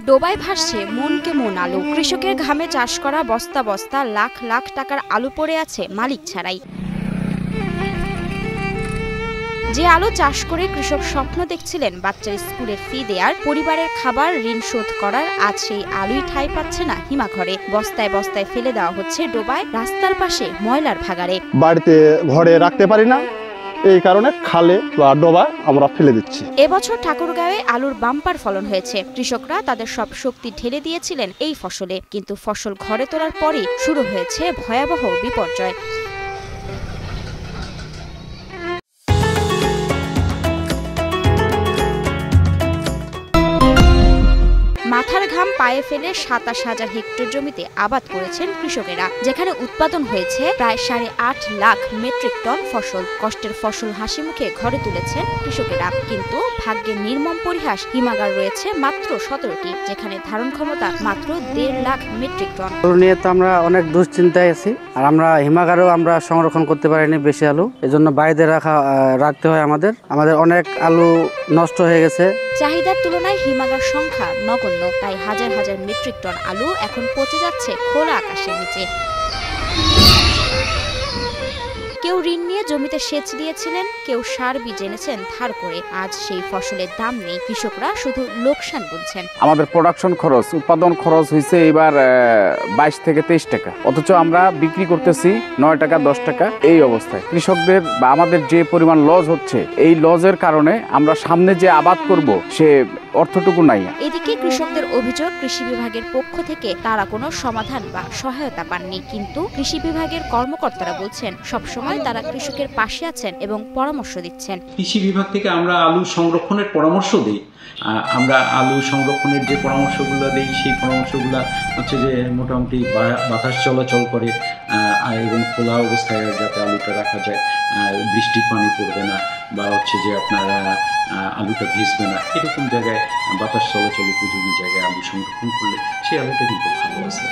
ডোবায় ভাসছে মনকে মন আলু। কৃষকের ঘামে চাষ করা বস্তা বস্তা লাখ লাখ টাকার আলু পড়ে আছে মালিক ছাড়াই। যে আলু চাষ করে কৃষক স্বপ্ন দেখছিলেন বাচ্চার স্কুলের ফি দেয়ার, পরিবারের খাবার, ঋণ শোধ করার, আজ সেই আলুই ঠাঁই পাচ্ছে না হিমাঘরে। বস্তায় বস্তায় ফেলে দেওয়া হচ্ছে ডোবায়, রাস্তার পাশে ময়লার ভাগাড়ে। বাড়িতে ঘরে রাখতে পারি না, এই কারণে খালে বা ডোবায় আমরা ফেলে দিচ্ছি। এবছর ঠাকুরগাঁওয়ে আলুর বাম্পার ফলন হয়েছে। কৃষকরা তাদের সব শক্তি ঢেলে দিয়েছিলেন এই ফসলে, কিন্তু ফসল ঘরে তোলার পরই শুরু হয়েছে ভয়াবহ বিপর্যয়। মাথার ঘাম পায়ে ফেলে ২৭,০০০ হেক্টর জমিতে আবাদ করেছেন কৃষকেরা, যেখানে উৎপাদন হয়েছে প্রায় ৮.৫ লাখ মেট্রিক টন ফসল। কষ্টের ফসল হাসি মুখে ঘরে তুলেছেন কৃষকেরা, কিন্তু ভাগ্যের নির্মম পরিহাস, হিমাগার রয়েছে মাত্র ১৭টি, যেখানে ধারণ ক্ষমতা মাত্র ১.৫ লাখ মেট্রিক টন। নিয়ে তো আমরা অনেক দুশ্চিন্তায় আছি, আর আমরা হিমাগারও আমরা সংরক্ষণ করতে পারিনি বেশি আলু, এজন্য বাইরে রাখতে হয়। আমাদের অনেক আলু নষ্ট হয়ে গেছে। চাহিদার তুলনায় হিমাগার সংখ্যা নগণ্য, তাই হাজার হাজার মেট্রিক টন আলু এখন পচে যাচ্ছে খোলা আকাশের নিচে। কেউ ঋণ নিয়ে জমিতে সেচ দিয়েছিলেন, কেউ সার বীজ এনেছেন ধার করে। আজ সেই ফসলের দাম নেই, কৃষকরা শুধু লোকসান গুনছেন। আমাদের প্রোডাকশন খরচ, উৎপাদন খরচ হয়েছে এবার ২২ থেকে ২৩ টাকা, অথচ আমরা বিক্রি করতেছি ৯ টাকা ১০ টাকা। এই অবস্থায় কৃষকদের বা আমাদের যে পরিমাণ লস হচ্ছে, এই লসের কারণে আমরা সামনে যে আবাদ করব সে অর্থটুকু নাই। এদিকে কৃষকদের অভিযোগ, কৃষি বিভাগের পক্ষ থেকে তারা কোনো সমাধান বা সহায়তা পাননি। কিন্তু কৃষি বিভাগের কর্মকর্তারা বলছেন সবসময় তারা কৃষকের পাশে আছেন এবং পরামর্শ দিচ্ছেন। কৃষি বিভাগ থেকে আমরা আলু সংরক্ষণের পরামর্শ দিই। আমরা আলু সংরক্ষণের যে পরামর্শগুলো দিই, সেই পরামর্শগুলো হচ্ছে যে মোটামুটি বাতাস চলাচল করে এবং খোলা অবস্থায় যাতে আলুটা রাখা যায়, বৃষ্টির পানি পড়বে না বা হচ্ছে যে আপনার আলুটা ভিজবে না, এরকম জায়গায় বাতাস চলাচল উপযোগী জায়গায় আলু সংরক্ষণ করলে সেই আলুটা কিন্তু ভালো আছে।